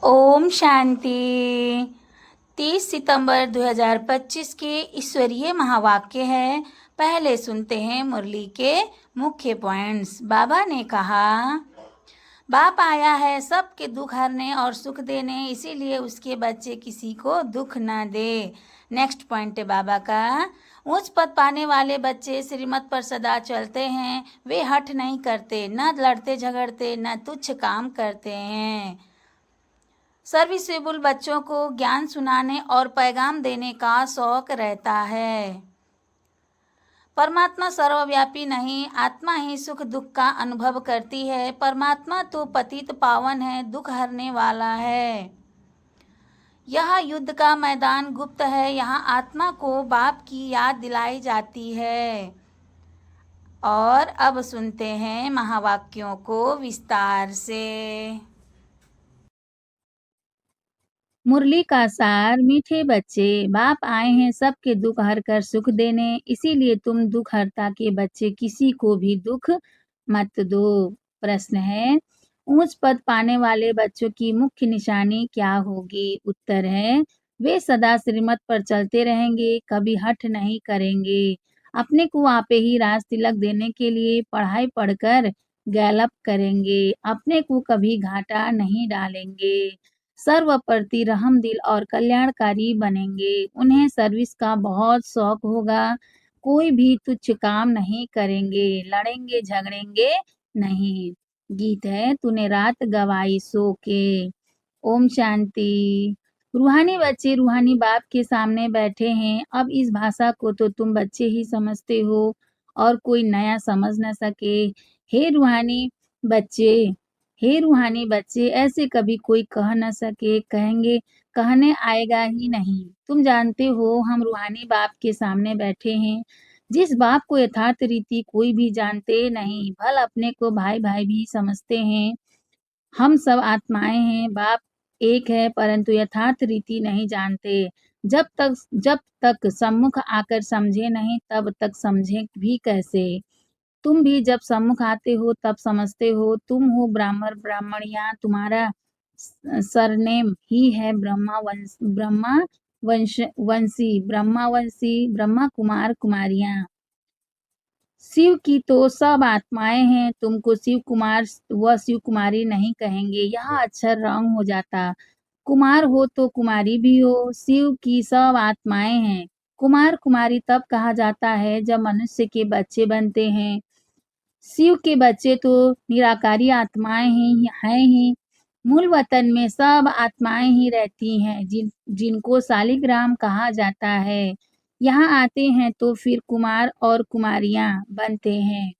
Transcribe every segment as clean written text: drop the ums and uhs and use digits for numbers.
ओम शांति। 30 सितंबर 2025 के ईश्वरीय महावाक्य है। पहले सुनते हैं मुरली के मुख्य पॉइंट्स। बाबा ने कहा, बाप आया है सबके दुख हरने और सुख देने, इसीलिए उसके बच्चे किसी को दुख ना दे। नेक्स्ट पॉइंट है बाबा का, उच्च पद पाने वाले बच्चे श्रीमत पर सदा चलते हैं। वे हठ नहीं करते, न लड़ते झगड़ते, न तुच्छ काम करते हैं। सर्विसेबल बच्चों को ज्ञान सुनाने और पैगाम देने का शौक रहता है। परमात्मा सर्वव्यापी नहीं, आत्मा ही सुख दुख का अनुभव करती है। परमात्मा तो पतित पावन है, दुख हरने वाला है। यह युद्ध का मैदान गुप्त है, यहाँ आत्मा को बाप की याद दिलाई जाती है। और अब सुनते हैं महावाक्यों को विस्तार से। मुरली का सार। मीठे बच्चे, बाप आए हैं सबके दुख हर कर सुख देने, इसीलिए तुम दुख हरता के बच्चे किसी को भी दुख मत दो। प्रश्न है, ऊंच पद पाने वाले बच्चों की मुख्य निशानी क्या होगी? उत्तर है, वे सदा श्रीमत पर चलते रहेंगे, कभी हठ नहीं करेंगे। अपने को आपे ही राज तिलक देने के लिए पढ़ाई पढ़कर गैलप करेंगे, अपने को कभी घाटा नहीं डालेंगे। सर्वप्रति रहम दिल और कल्याणकारी बनेंगे। उन्हें सर्विस का बहुत शौक होगा, कोई भी तुच्छ काम नहीं करेंगे, लड़ेंगे झगड़ेंगे नहीं। गीत है, तूने रात गवाई सो के। ओम शांति। रूहानी बच्चे रूहानी बाप के सामने बैठे हैं। अब इस भाषा को तो तुम बच्चे ही समझते हो और कोई नया समझ न सके। हे रूहानी बच्चे, हे रूहानी बच्चे, ऐसे कभी कोई कह न सके, कहेंगे, कहने आएगा ही नहीं। तुम जानते हो हम रूहानी बाप के सामने बैठे हैं, जिस बाप को यथार्थ रीति कोई भी जानते नहीं, भल अपने को भाई भाई भी समझते हैं। हम सब आत्माएं हैं, बाप एक है, परंतु यथार्थ रीति नहीं जानते। जब तक सम्मुख आकर समझे नहीं, तब तक समझे भी कैसे? तुम भी जब सम्मुख आते हो तब समझते हो। तुम हो ब्राह्मण ब्राह्मण, यहाँ तुम्हारा सरनेम ही है ब्रह्मा वंशी ब्रह्मा कुमार कुमारियां। शिव की तो सब आत्माएं हैं, तुमको शिव कुमार व शिव कुमारी नहीं कहेंगे, यहाँ अक्षर रंग हो जाता। कुमार हो तो कुमारी भी हो, शिव की सब आत्माएं हैं। कुमार कुमारी तब कहा जाता है जब मनुष्य के बच्चे बनते हैं। शिव के बच्चे तो निराकारी आत्माएं हैं ही। मूल वतन में सब आत्माएं ही रहती हैं, जिनको शालिग्राम कहा जाता है। यहाँ आते हैं तो फिर कुमार और कुमारियां बनते हैं।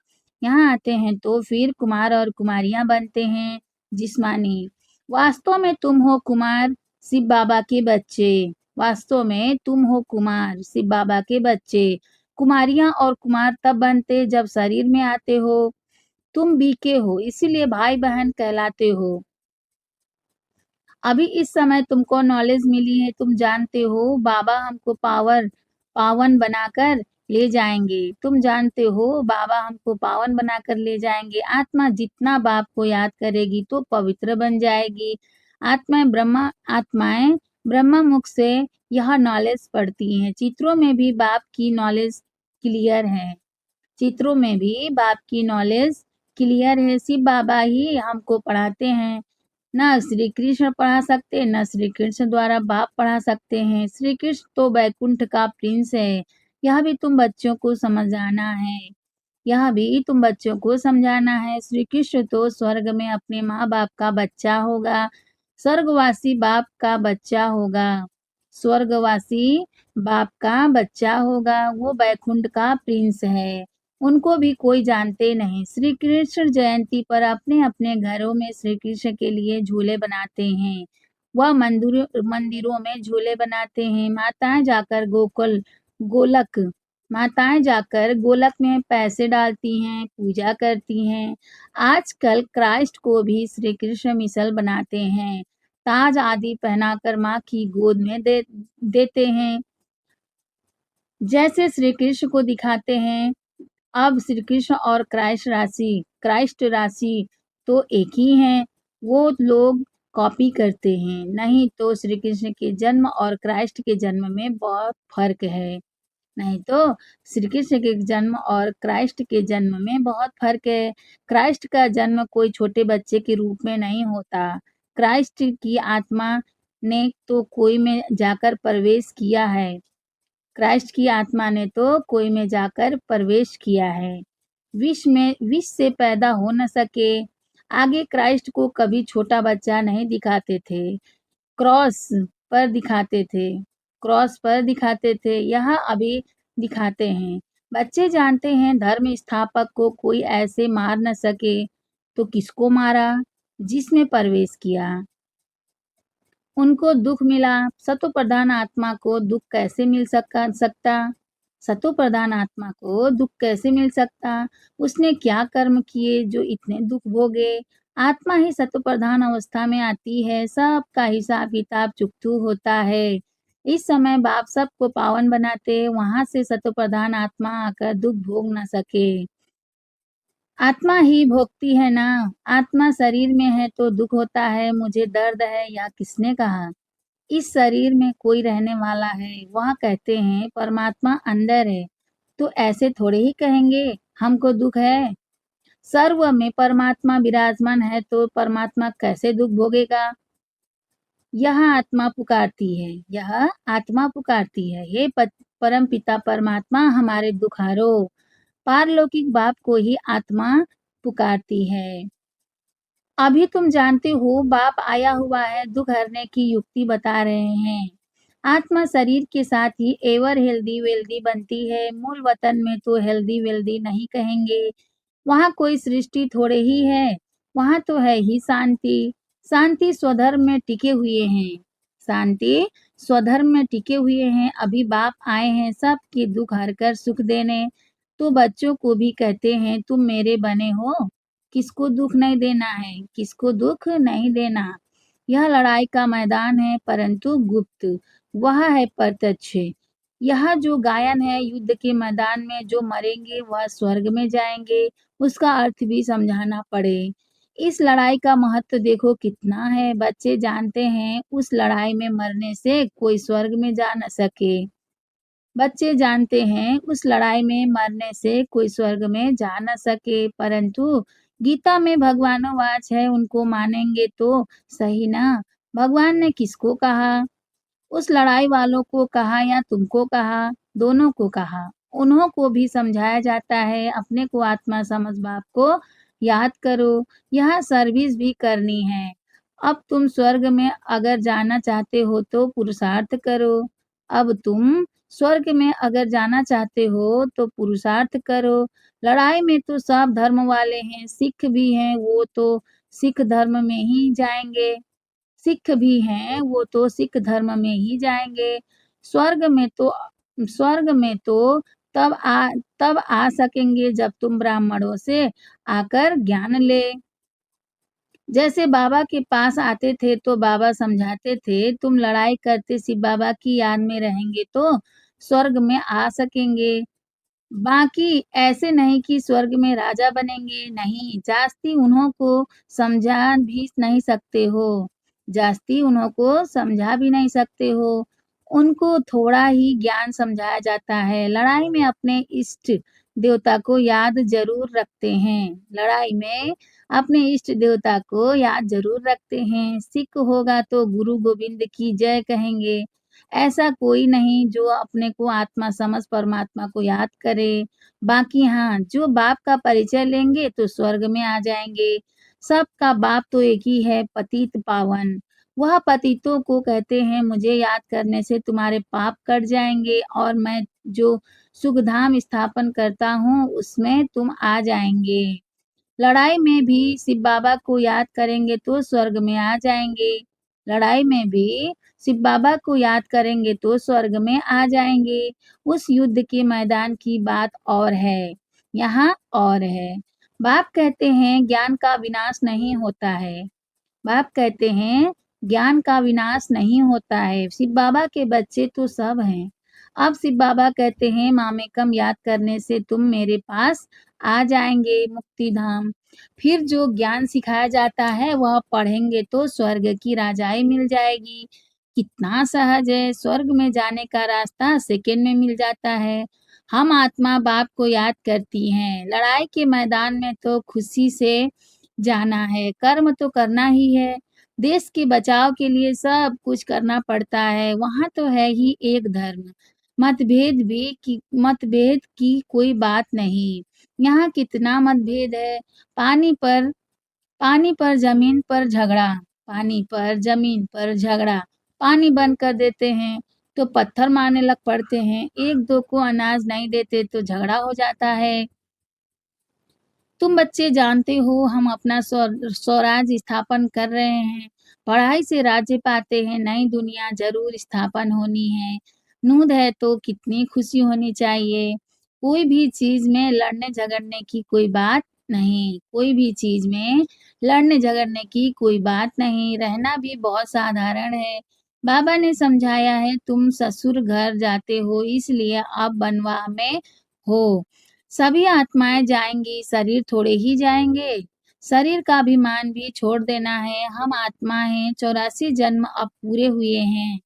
यहाँ आते हैं तो फिर कुमार और कुमारियां बनते हैं जिस्मानी। वास्तव में तुम हो कुमार शिव बाबा के बच्चे। वास्तव में तुम हो कुमार शिव बाबा के बच्चे। कुमारियां और कुमार तब बनते जब शरीर में आते हो। तुम बीके हो, इसीलिए भाई बहन कहलाते हो। अभी इस समय तुमको नॉलेज मिली है, तुम जानते हो बाबा हमको पावन बनाकर ले जाएंगे। तुम जानते हो बाबा हमको पावन बनाकर ले जाएंगे। आत्मा जितना बाप को याद करेगी तो पवित्र बन जाएगी। आत्माएं ब्रह्मा मुख से यह नॉलेज पढ़ती हैं। चित्रों में भी बाप की नॉलेज क्लियर है। चित्रों में भी बाप की नॉलेज क्लियर है। शिव बाबा ही हमको पढ़ाते हैं। न श्री कृष्ण पढ़ा सकते, न श्री कृष्ण द्वारा बाप पढ़ा सकते हैं। श्री कृष्ण तो वैकुंठ का प्रिंस है। यह भी तुम बच्चों को समझाना है। यह भी तुम बच्चों को समझाना है। श्री कृष्ण तो स्वर्ग में अपने माँ बाप का बच्चा होगा, स्वर्गवासी बाप का बच्चा होगा। स्वर्गवासी बाप का बच्चा होगा, वो वैकुंठ का प्रिंस है। उनको भी कोई जानते नहीं। श्री कृष्ण जयंती पर अपने अपने घरों में श्री कृष्ण के लिए झूले बनाते हैं। वह मंदिरों में झूले बनाते हैं। माताएं जाकर गोलक में पैसे डालती हैं, पूजा करती हैं। आजकल क्राइस्ट को भी श्री कृष्ण मिसल बनाते हैं, ताज आदि पहनाकर माँ की गोद में देते हैं, जैसे श्री कृष्ण को दिखाते हैं। अब श्री कृष्ण और क्राइस्ट राशि तो एक ही हैं। वो लोग कॉपी करते हैं। नहीं तो श्री कृष्ण के जन्म और क्राइस्ट के जन्म में बहुत फर्क है। नहीं तो श्री कृष्ण के जन्म और क्राइस्ट के जन्म में बहुत फर्क है। क्राइस्ट का जन्म कोई छोटे बच्चे के रूप में नहीं होता। क्राइस्ट की आत्मा ने तो कोई में जाकर प्रवेश किया है। क्राइस्ट की आत्मा ने तो कोई में जाकर प्रवेश किया है। विष से पैदा हो न सके। आगे क्राइस्ट को कभी छोटा बच्चा नहीं दिखाते थे। क्रॉस पर दिखाते थे। क्रॉस पर दिखाते थे। यह अभी दिखाते हैं। बच्चे जानते हैं धर्म स्थापक को कोई ऐसे मार न सके तो किसको मारा? जिसने प्रवेश किया। उनको दुख मिला। सतो प्रधान आत्मा को दुख कैसे मिल सकता? सतो प्रधान आत्मा को दुख कैसे मिल सकता? उसने क्या कर्म किए जो इतने दुख भोगे? आत्मा ही सतो प्रधान अवस्था में आती है। सबका हिसाब किताब चुकतू होता है। इस समय बाप सबको पावन बनाते, वहां से सतो प्रधान आत्मा आकर दुख भोग न सके। आत्मा ही भोगती है ना। आत्मा शरीर में है तो दुख होता है। मुझे दर्द है, यह किसने कहा? इस शरीर में कोई रहने वाला है। वह कहते हैं परमात्मा अंदर है, तो ऐसे थोड़े ही कहेंगे हमको दुख है। सर्व में परमात्मा विराजमान है तो परमात्मा कैसे दुख भोगेगा? यह आत्मा पुकारती है। यह आत्मा पुकारती है, हे परम पिता परमात्मा हमारे दुख हरो। पारलौकिक बाप को ही आत्मा पुकारती है। अभी तुम जानते हो बाप आया हुआ है, दुख हरने की युक्ति बता रहे हैं। आत्मा शरीर के साथ ही एवर हेल्दी वेल्दी बनती है। मूल वतन में तो हेल्दी वेल्दी नहीं कहेंगे। वहाँ कोई सृष्टि थोड़े ही है। वहाँ तो है ही शांति। शांति स्वधर्म में टिके हुए हैं। शांति स्वधर्म में टिके हुए हैं। अभी बाप आए हैं सबके दुख हरकर सुख देने। तो बच्चों को भी कहते हैं तुम मेरे बने हो। किसको दुख नहीं देना है? किसको दुख नहीं देना। यह लड़ाई का मैदान है परंतु गुप्त। वह है प्रत्यक्ष। यह जो गायन है युद्ध के मैदान में जो मरेंगे वह स्वर्ग में जाएंगे। उसका अर्थ भी समझाना पड़े। इस लड़ाई का महत्व देखो कितना है। बच्चे जानते हैं उस लड़ाई में मरने से कोई स्वर्ग में जा न सके। बच्चे जानते हैं उस लड़ाई में मरने से कोई स्वर्ग में जा न सके, परंतु गीता में भगवानोवाच है उनको मानेंगे तो सही ना। भगवान ने किसको कहा? उस लड़ाई वालों को कहा या तुमको कहा? दोनों को कहा। उन्हों को भी समझाया जाता है अपने को आत्मा समझ बाप को याद करो। यह सर्विस भी करनी है। अब तुम स्वर्ग में अगर जाना चाहते हो तो पुरुषार्थ करो। अब तुम स्वर्ग में अगर जाना चाहते हो तो पुरुषार्थ करो। लड़ाई में तो सब धर्म वाले हैं। सिख भी हैं, वो तो सिख धर्म में ही जाएंगे। सिख भी हैं, वो तो सिख धर्म में ही जाएंगे। स्वर्ग में तो स्वर्ग में तो तब आ सकेंगे जब तुम ब्राह्मणों से आकर ज्ञान ले। जैसे बाबा के पास आते थे तो बाबा समझाते थे तुम लड़ाई करते शिव बाबा की याद में रहेंगे तो स्वर्ग में आ सकेंगे। बाकी ऐसे नहीं कि स्वर्ग में राजा बनेंगे। नहीं, जास्ती उन्हों को समझा भी नहीं सकते हो। जास्ती उन्हों को समझा भी नहीं सकते हो। उनको थोड़ा ही ज्ञान समझाया जाता है। लड़ाई में अपने इष्ट देवता को याद जरूर रखते हैं। लड़ाई में अपने इष्ट देवता को याद जरूर रखते हैं। सिख होगा तो गुरु गोविंद की जय कहेंगे। ऐसा कोई नहीं जो अपने को आत्मा समझ परमात्मा को याद करे। बाकी हाँ, जो बाप का परिचय लेंगे तो स्वर्ग में आ जाएंगे। सबका बाप तो एक ही है, पतित पावन। वह पतितों को कहते हैं मुझे याद करने से तुम्हारे पाप कट जाएंगे और मैं जो सुखधाम स्थापन करता हूँ उसमें तुम आ जाएंगे। लड़ाई में भी शिव बाबा को याद करेंगे तो स्वर्ग में आ जाएंगे। लड़ाई में भी शिव बाबा को याद करेंगे तो स्वर्ग में आ जाएंगे। उस युद्ध के मैदान की बात और है, यहाँ और है। बाप कहते हैं ज्ञान का विनाश नहीं होता है। बाप कहते हैं ज्ञान का विनाश नहीं होता है। शिव बाबा के बच्चे तो सब हैं। अब शिव बाबा कहते हैं मामेकम याद करने से तुम मेरे पास आ जाएंगे मुक्ति धाम। फिर जो ज्ञान सिखाया जाता है वह पढ़ेंगे तो स्वर्ग की राजाई मिल जाएगी। कितना सहज है, स्वर्ग में जाने का रास्ता सेकंड में मिल जाता है। हम आत्मा बाप को याद करती हैं। लड़ाई के मैदान में तो खुशी से जाना है, कर्म तो करना ही है। देश के बचाव के लिए सब कुछ करना पड़ता है। वहाँ तो है ही एक धर्म। मतभेद की कोई बात नहीं। यहाँ कितना मतभेद है। पानी पर पानी पर जमीन पर झगड़ा, पानी पर जमीन पर झगड़ा। पानी बंद कर देते हैं तो पत्थर मारने लग पड़ते हैं। एक दो को अनाज नहीं देते तो झगड़ा हो जाता है। तुम बच्चे जानते हो हम अपना स्वराज्य स्थापन कर रहे हैं। पढ़ाई से राज्य पाते हैं, नई दुनिया जरूर स्थापन होनी है। नूद है तो कितनी खुशी होनी चाहिए। कोई भी चीज में लड़ने झगड़ने की कोई बात नहीं, कोई भी चीज में लड़ने झगड़ने की कोई बात नहीं। रहना भी बहुत साधारण है। बाबा ने समझाया है तुम ससुर घर जाते हो इसलिए अब बनवा में हो। सभी आत्माएं जाएंगी, शरीर थोड़े ही जाएंगे। शरीर का अभिमान भी छोड़ देना है। हम आत्मा हैं, 84 जन्म अब पूरे हुए हैं।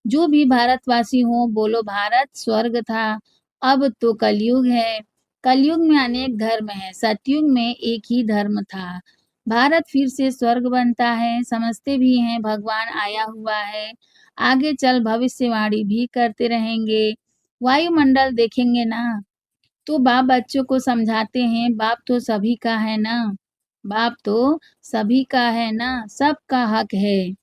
जो भी भारतवासी हो बोलो भारत स्वर्ग था, अब तो कलयुग है। कलयुग में अनेक धर्म है, सतयुग में एक ही धर्म था। भारत फिर से स्वर्ग बनता है। समझते भी हैं भगवान आया हुआ है। आगे चल भविष्यवाणी भी करते रहेंगे। वायुमंडल देखेंगे ना तो बाप बच्चों को समझाते हैं बाप तो सभी का है ना, बाप तो सभी का है ना, सबका हक है।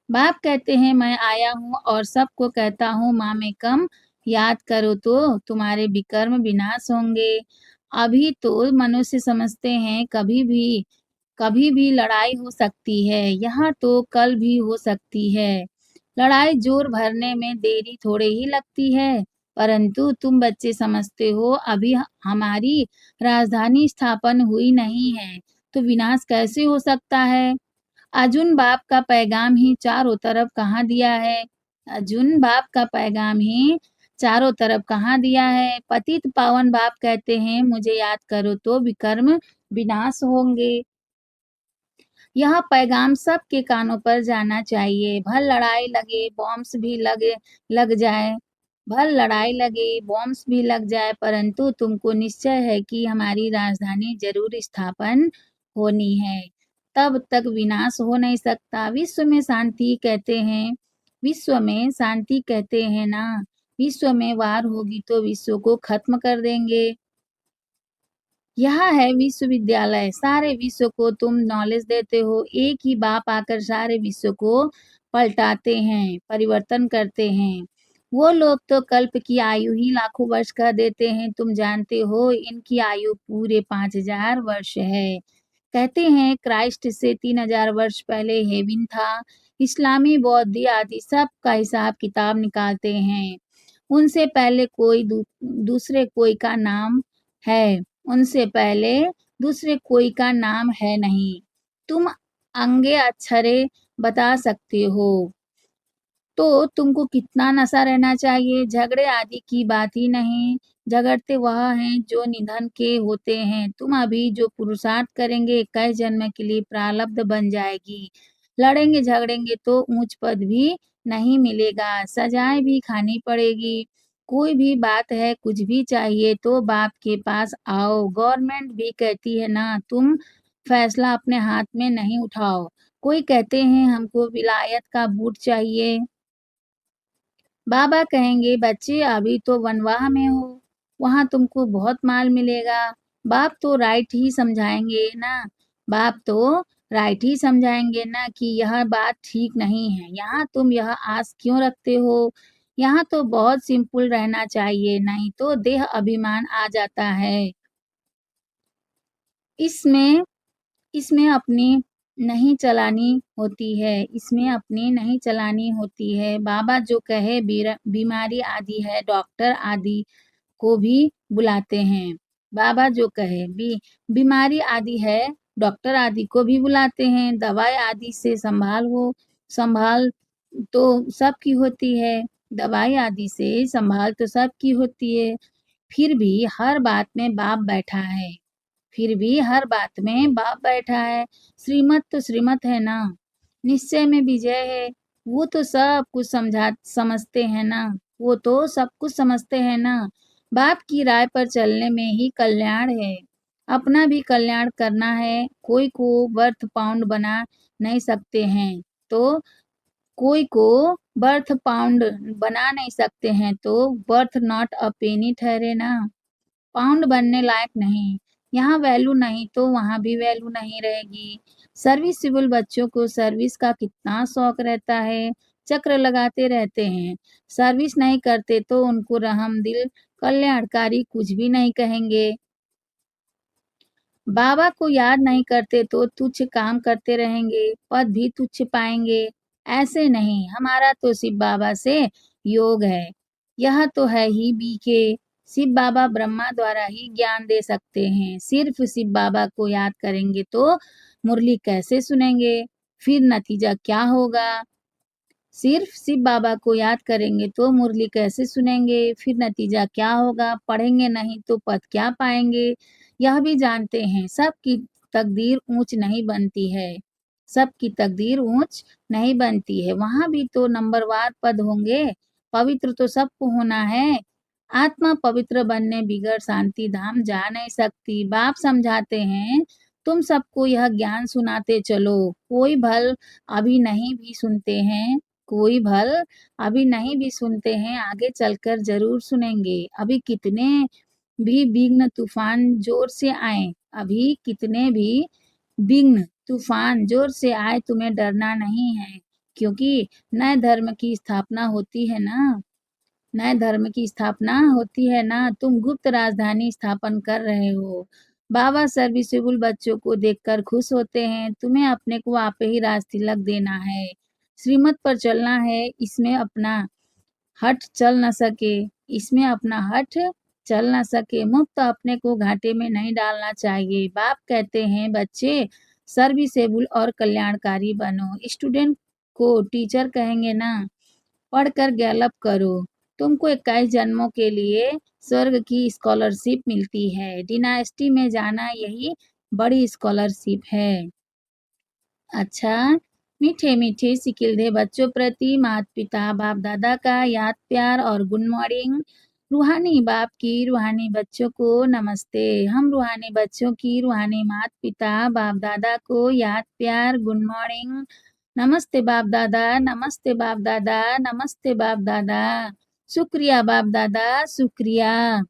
बाप कहते हैं मैं आया हूँ और सबको कहता हूँ मामेकम याद करो तो तुम्हारे विकर्म विनाश होंगे। अभी तो मनुष्य समझते हैं कभी भी लड़ाई हो सकती है। यहाँ तो कल भी हो सकती है। लड़ाई जोर भरने में देरी थोड़े ही लगती है। परंतु तुम बच्चे समझते हो अभी हमारी राजधानी स्थापन हुई नहीं है तो विनाश कैसे हो सकता है। अर्जुन बाप का पैगाम ही चारों तरफ कहाँ दिया है। अर्जुन बाप का पैगाम ही चारों तरफ कहाँ दिया है। पतित पावन बाप कहते हैं मुझे याद करो तो विकर्म विनाश होंगे। यह पैगाम सबके कानों पर जाना चाहिए। भल लड़ाई लगे बॉम्ब्स भी लग जाए, भल लड़ाई लगे बॉम्ब्स भी लग जाए, परंतु तुमको निश्चय है कि हमारी राजधानी जरूर स्थापन होनी है। तब तक विनाश हो नहीं सकता। विश्व में शांति कहते हैं, विश्व में शांति कहते हैं ना। विश्व में वार होगी तो विश्व को खत्म कर देंगे। यह है विश्वविद्यालय। सारे विश्व को तुम नॉलेज देते हो। एक ही बाप आकर सारे विश्व को पलटाते हैं, परिवर्तन करते हैं। वो लोग तो कल्प की आयु ही लाखों वर्ष कर देते हैं। तुम जानते हो इनकी आयु पूरे 5000 वर्ष है। कहते हैं क्राइस्ट से 3000 वर्ष पहले हेविन था। इस्लामी बौद्ध आदि सब का हिसाब किताब निकालते हैं। उनसे पहले दूसरे कोई का नाम है, उनसे पहले दूसरे कोई का नाम है नहीं। तुम अंगे अक्षरे बता सकते हो तो तुमको कितना नशा रहना चाहिए। झगड़े आदि की बात ही नहीं। झगड़ते वह हैं जो निधन के होते हैं। तुम अभी जो पुरुषार्थ करेंगे 21 जन्म के लिए प्रारब्ध बन जाएगी। लड़ेंगे झगड़ेंगे तो ऊंच पद भी नहीं मिलेगा, सजाएं भी खानी पड़ेगी। कोई भी बात है, कुछ भी चाहिए तो बाप के पास आओ। गवर्नमेंट भी कहती है ना तुम फैसला अपने हाथ में नहीं उठाओ। कोई कहते हैं हमको विलायत का बूट चाहिए। बाबा कहेंगे बच्चे अभी तो वनवाह में हो, वहां तुमको बहुत माल मिलेगा। बाप तो राइट ही समझाएंगे ना, बाप तो राइट ही समझाएंगे ना कि यह बात ठीक नहीं है। यहाँ तुम यह आस क्यों रखते हो। यहाँ तो बहुत सिंपल रहना चाहिए, नहीं तो देह अभिमान आ जाता है। इसमें इसमें अपनी नहीं चलानी होती है, इसमें अपनी नहीं चलानी होती है। बाबा जो कहे बीमारी आदि है डॉक्टर आदि को भी बुलाते हैं। बाबा जो कहे बीमारी आदि है डॉक्टर आदि को भी बुलाते हैं। दवाई आदि से संभाल तो सबकी होती है। दवाई आदि से संभाल तो सबकी होती है, फिर भी हर बात में बाप बैठा है। फिर भी हर बात में बाप बैठा है। श्रीमत तो श्रीमत है ना, निश्चय में विजय है। वो तो सब कुछ समझते हैं ना, वो तो सब कुछ समझते हैं ना। बाप की राय पर चलने में ही कल्याण है। अपना भी कल्याण करना है। कोई को बर्थ पाउंड बना नहीं सकते हैं तो कोई को बर्थ पाउंड बना नहीं सकते हैं तो बर्थ नॉट अ पेनी ठहरे ना। पाउंड बनने लायक नहीं। यहाँ वैल्यू नहीं तो वहाँ भी वैल्यू नहीं रहेगी। सर्विसिबल बच्चों को सर्विस का कितना शौक रहता है, चक्र लगाते रहते हैं। सर्विस नहीं करते तो उनको रहमदिल कल्याणकारी कुछ भी नहीं कहेंगे। बाबा को याद नहीं करते तो तुच्छ काम करते रहेंगे, पद भी तुच्छ पाएंगे। ऐसे नहीं, हमारा तो शिव बाबा से योग है। यह तो है ही बीके। शिव बाबा ब्रह्मा द्वारा ही ज्ञान दे सकते हैं। सिर्फ शिव बाबा को याद करेंगे तो मुरली कैसे सुनेंगे? फिर नतीजा क्या होगा? सिर्फ शिव बाबा को याद करेंगे तो मुरली कैसे सुनेंगे? फिर नतीजा क्या होगा? पढ़ेंगे नहीं तो पद क्या पाएंगे? यह भी जानते हैं सबकी तकदीर ऊंच नहीं बनती है। सबकी तकदीर ऊंच नहीं बनती है। वहां भी तो नंबरवार पद होंगे। पवित्र तो सबको होना है। आत्मा पवित्र बनने बिगड़ शांति धाम जा नहीं सकती। बाप समझाते हैं, तुम सबको यह ज्ञान सुनाते चलो। कोई भल अभी नहीं भी सुनते हैं। कोई भल अभी नहीं भी सुनते हैं, आगे चलकर जरूर सुनेंगे। अभी कितने भी विघ्न तूफान जोर से आए, अभी कितने भी विघ्न तूफान जोर से आए, तुम्हें डरना नहीं है, क्योंकि नए धर्म की स्थापना होती है ना। नए धर्म की स्थापना होती है ना। तुम गुप्त राजधानी स्थापन कर रहे हो। बाबा सर्विसेबल बच्चों को देखकर खुश होते हैं। तुम्हें अपने को आप ही राज तिलक देना है। श्रीमत पर चलना है। इसमें अपना हठ चल न सके। इसमें अपना हठ चल न सके। मुफ्त अपने को घाटे में नहीं डालना चाहिए। बाप कहते हैं, बच्चे सर्विसेबल और कल्याणकारी बनो। स्टूडेंट को टीचर कहेंगे ना, पढ़कर गैलप करो। तुमको 21 जन्मों के लिए स्वर्ग की स्कॉलरशिप मिलती है। डिनास्टी में जाना यही बड़ी स्कॉलरशिप है। अच्छा, मीठे मीठे सिकिलधे बच्चों प्रति माता पिता बाप दादा का याद प्यार और गुड मॉर्निंग। रूहानी बाप की रूहानी बच्चों को नमस्ते। हम रूहानी बच्चों की रूहानी माता पिता बाप दादा को याद प्यार गुड मॉर्निंग। नमस्ते बाप दादा, नमस्ते बाप दादा, नमस्ते बाप दादा। शुक्रिया बाप दादा, शुक्रिया।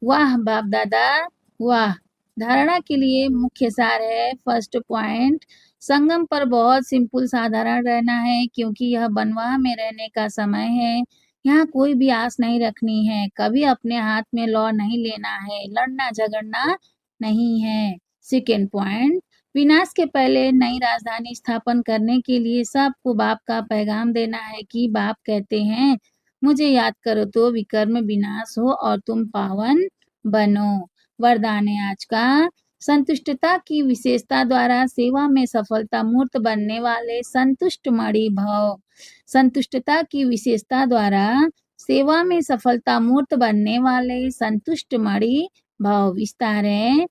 वाह बाप दादा, वाह। धारणा के लिए मुख्य सार है। फर्स्ट पॉइंट, संगम पर बहुत सिंपल साधारण रहना है, क्योंकि यह बनवाह में रहने का समय है। यहाँ कोई भी आस नहीं रखनी है। कभी अपने हाथ में लॉ नहीं लेना है। लड़ना झगड़ना नहीं है। सेकेंड पॉइंट, विनाश के पहले नई राजधानी स्थापन करने के लिए सबको बाप का पैगाम देना है कि बाप कहते हैं, मुझे याद करो तो विकर्म विनाश हो और तुम पावन बनो। वरदान है आज का, संतुष्टता की विशेषता द्वारा सेवा में सफलता मूर्त बनने वाले संतुष्ट मणि भव। संतुष्टता की विशेषता द्वारा सेवा में सफलता मूर्त बनने वाले संतुष्ट मणि भव। विस्तार है,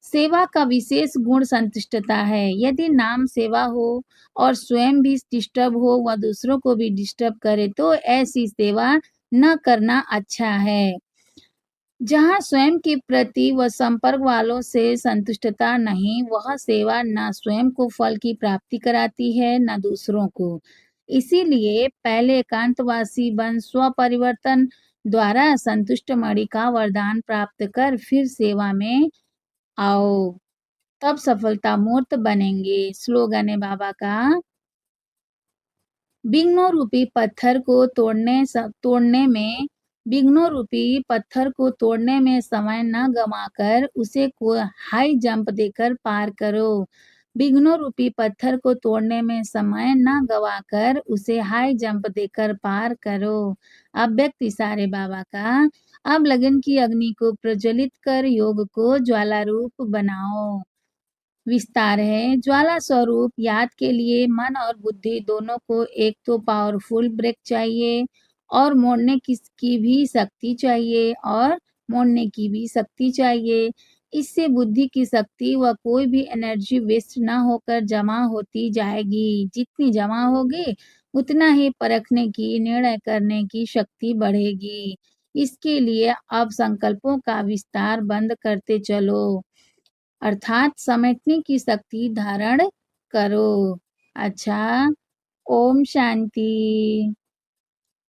सेवा का विशेष गुण संतुष्टता है। यदि नाम सेवा हो और स्वयं भी डिस्टर्ब हो व दूसरों को भी डिस्टर्ब करे तो ऐसी सेवा न करना अच्छा है। जहाँ स्वयं के प्रति व संपर्क वालों से संतुष्टता नहीं, वह सेवा न स्वयं को फल की प्राप्ति कराती है न दूसरों को। इसीलिए पहले एकांतवासी बन स्व परिवर्तन द्वारा संतुष्ट मणि का वरदान प्राप्त कर फिर सेवा में आओ, तब सफलता मूर्त बनेंगे। स्लोगन है बाबा का, विघ्नों रूपी पत्थर को तोड़ने में विघ्नों रूपी पत्थर को तोड़ने में समय न गंवाकर उसे को हाई जंप देकर पार करो। विघ्नों रूपी पत्थर को तोड़ने में समय न गंवाकर उसे हाई जंप देकर पार करो। अब व्यक्त इशारे बाबा का, अब लगन की अग्नि को प्रज्वलित कर योग को ज्वाला रूप बनाओ। विस्तार है, ज्वाला स्वरूप याद के लिए मन और बुद्धि दोनों को एक तो पावरफुल ब्रेक चाहिए और मोड़ने की भी शक्ति चाहिए और मोड़ने की भी शक्ति चाहिए। इससे बुद्धि की शक्ति व कोई भी एनर्जी वेस्ट ना होकर जमा होती जाएगी। जितनी जमा होगी उतना ही परखने की, निर्णय करने की शक्ति बढ़ेगी। इसके लिए अब संकल्पों का विस्तार बंद करते चलो, अर्थात समेटने की शक्ति धारण करो। अच्छा, ओम शांति।